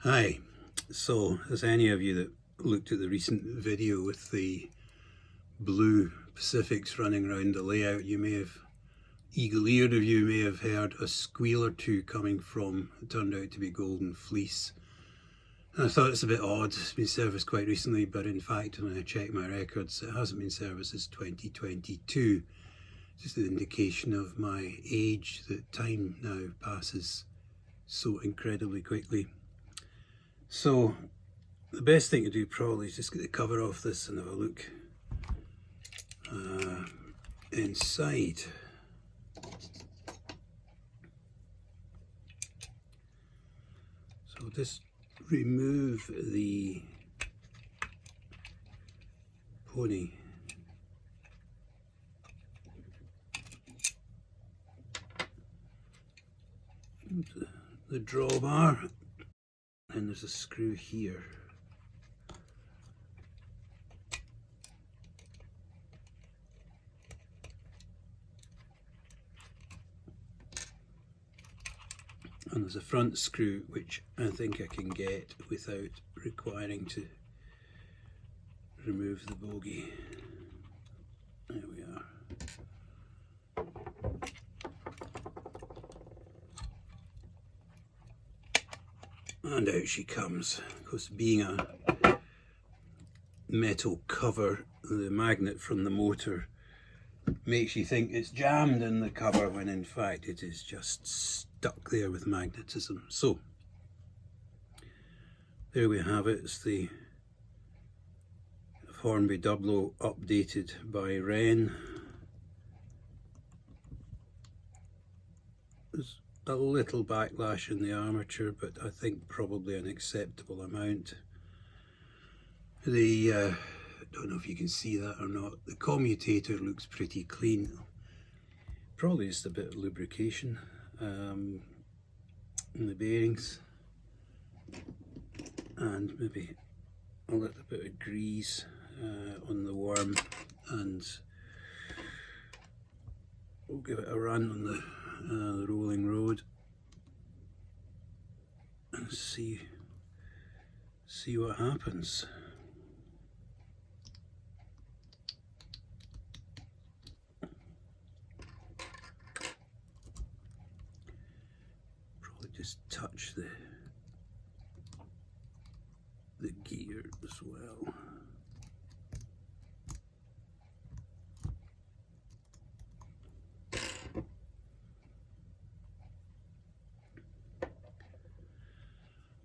Hi, so as any of you that looked at the recent video with the blue Pacifics running around the layout, you may have, eagle-eared of you may have heard a squeal or two coming from, it turned out to be golden fleece. And I thought it's a bit odd, it's been serviced quite recently, but in fact when I checked my records it hasn't been serviced since 2022. Just an indication of my age, that time now passes so incredibly quickly. So the best thing to do probably is just get the cover off this and have a look inside. So just remove the pony. The drawbar, and there's a screw here. And there's a front screw which I think I can get without requiring to remove the bogie. There we are. And out she comes. Of course, being a metal cover, the magnet from the motor makes you think it's jammed in the cover when in fact it is just stuck there with magnetism. So there we have it. It's the Hornby Doublo updated by Wrenn. There's a little backlash in the armature, but I think probably an acceptable amount. The I don't know if you can see that or not, the commutator looks pretty clean. Probably just a bit of lubrication in the bearings, and maybe a little bit of grease on the worm, and we'll give it a run on the rolling road and see what happens. Probably just touch the gear as well.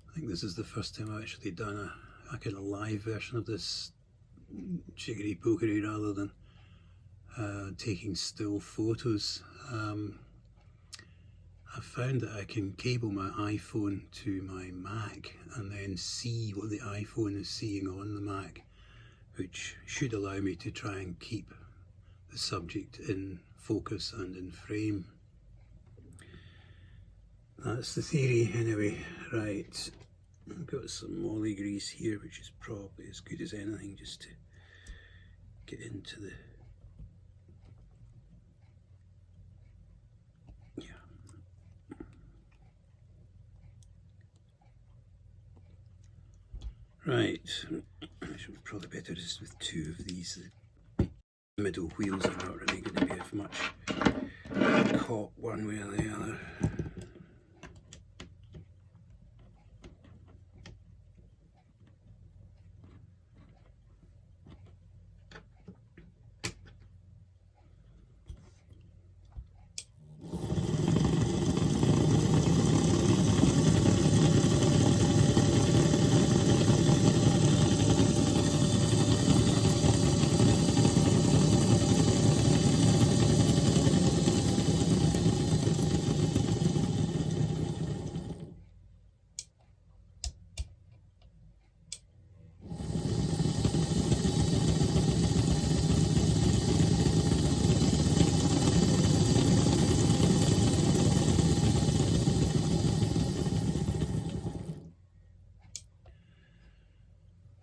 I think this is the first time I've actually done a kind of live version of this chicory pokery rather than taking still photos. I've found that I can cable my iPhone to my Mac and then see what the iPhone is seeing on the Mac, which should allow me to try and keep the subject in focus and in frame. That's the theory anyway. Right, I've got some molly grease here, which is probably as good as anything just to get into the right. I should probably better just with two of these. The middle wheels are not really going to be of much caught one way or the other.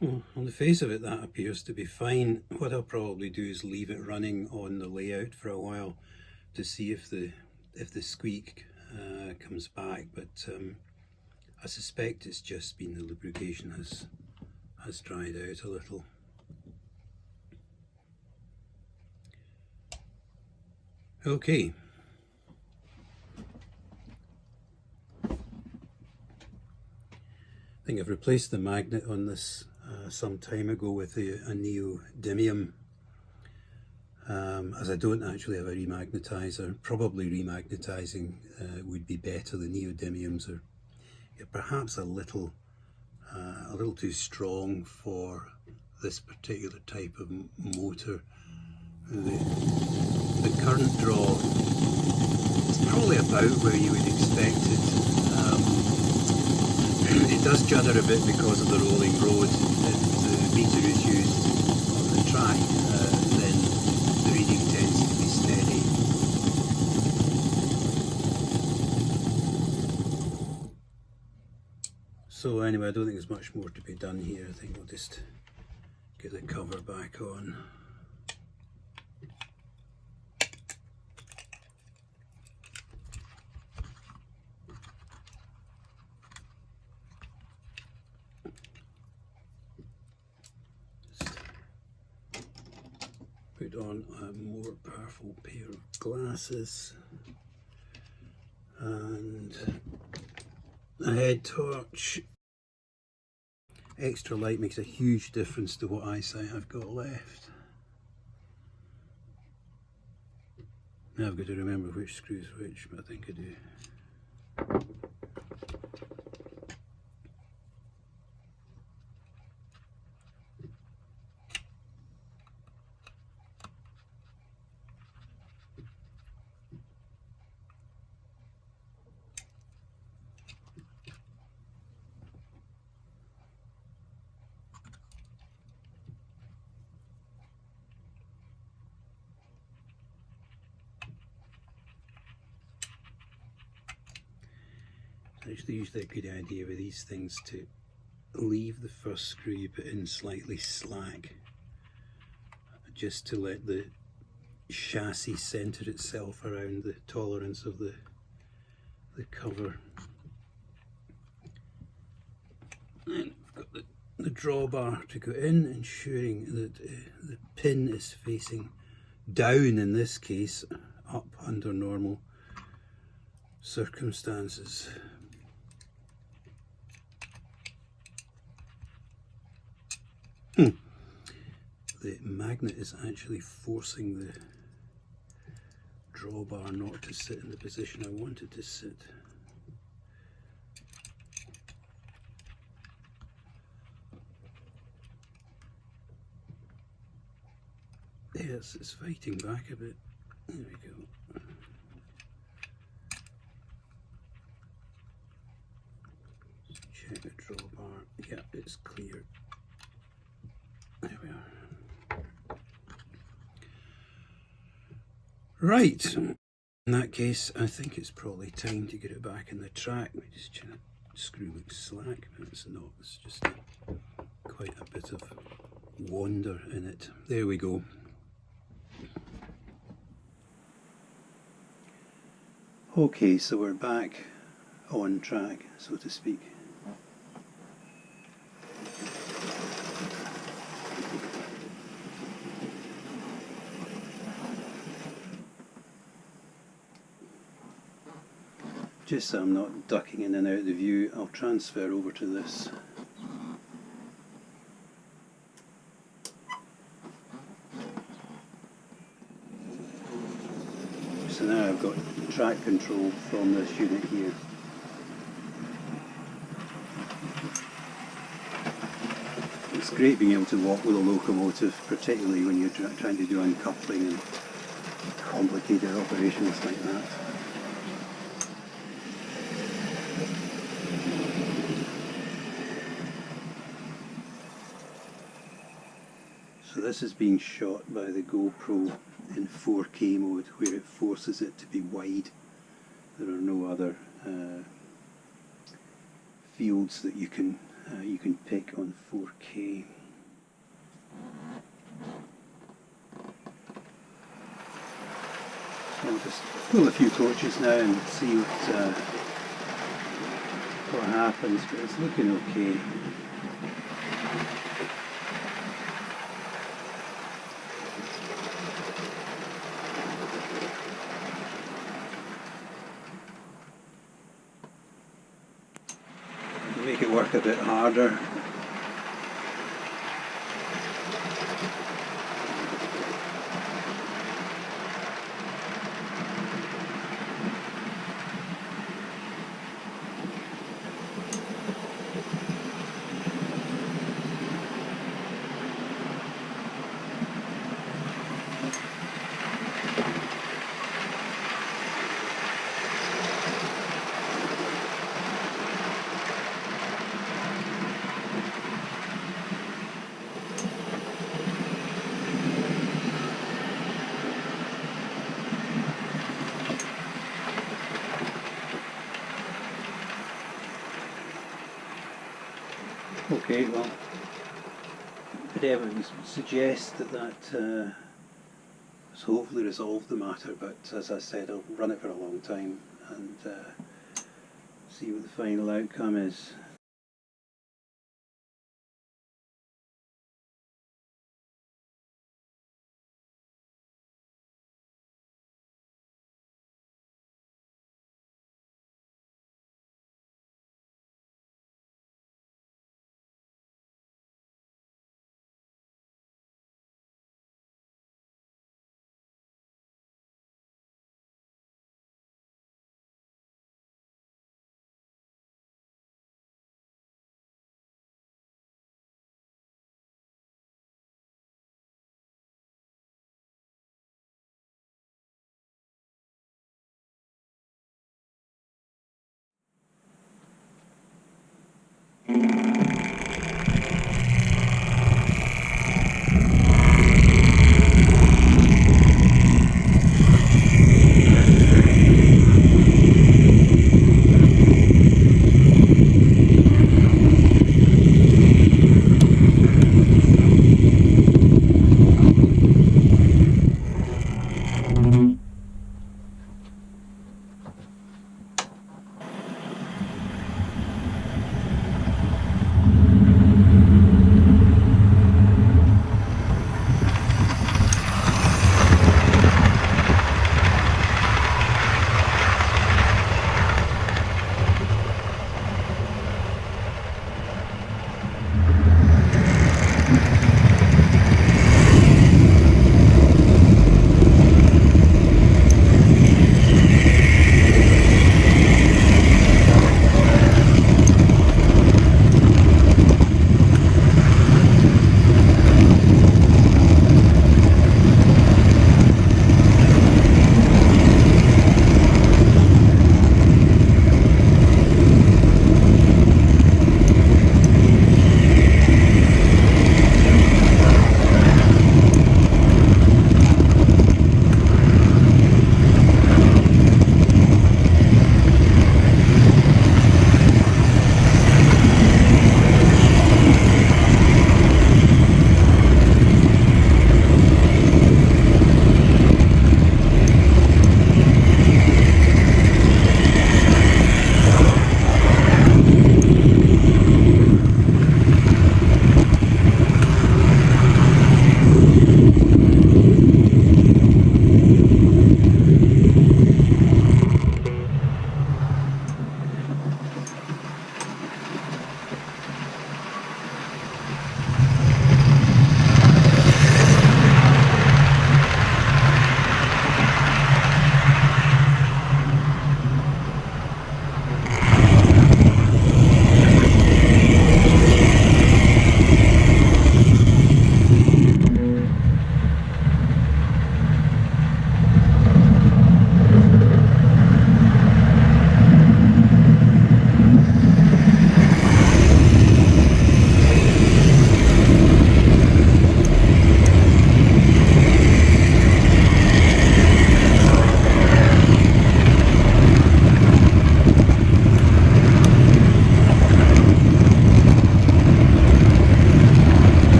Well, on the face of it, that appears to be fine. What I'll probably do is leave it running on the layout for a while to see if the squeak comes back, but I suspect it's just been the lubrication has dried out a little. Okay. I think I've replaced the magnet on this some time ago with a neodymium. As I don't actually have a remagnetizer, probably remagnetizing would be better. The neodymiums are perhaps a little too strong for this particular type of motor. The current draw is probably about where you would expect it. It does judder a bit because of the rolling road. If the meter is used on the track, then the reading tends to be steady. So anyway, I don't think there's much more to be done here. I think we'll just get the cover back on. Put on a more powerful pair of glasses and a head torch. Extra light makes a huge difference to what eyesight I've got left. Now I've got to remember which screw's which, but I think I do. It's usually a good idea with these things to leave the first screw you put in slightly slack, just to let the chassis centre itself around the tolerance of the cover. And I've got the drawbar to go in, ensuring that the pin is facing down in this case, up under normal circumstances. The magnet is actually forcing the drawbar not to sit in the position I want it to sit. Yes, it's fighting back a bit. There we go. Check the drawbar. Yeah, it's clear. There we are. Right, in that case, I think it's probably time to get it back in the track. We just check. Screw looks slack, but it's not. It's just quite a bit of wander in it. There we go. Okay, so we're back on track, so to speak. Just so I'm not ducking in and out of the view, I'll transfer over to this. So now I've got track control from this unit here. It's great being able to walk with a locomotive, particularly when you're trying to do uncoupling and complicated operations like that. So this is being shot by the GoPro in 4K mode, where it forces it to be wide. There are no other fields that you can pick on 4K. So I'll just pull a few torches now and see what what happens, but it's looking okay. Make it work a bit harder. Okay, well, the evidence suggests that has hopefully resolved the matter, but as I said, I'll run it for a long time and see what the final outcome is.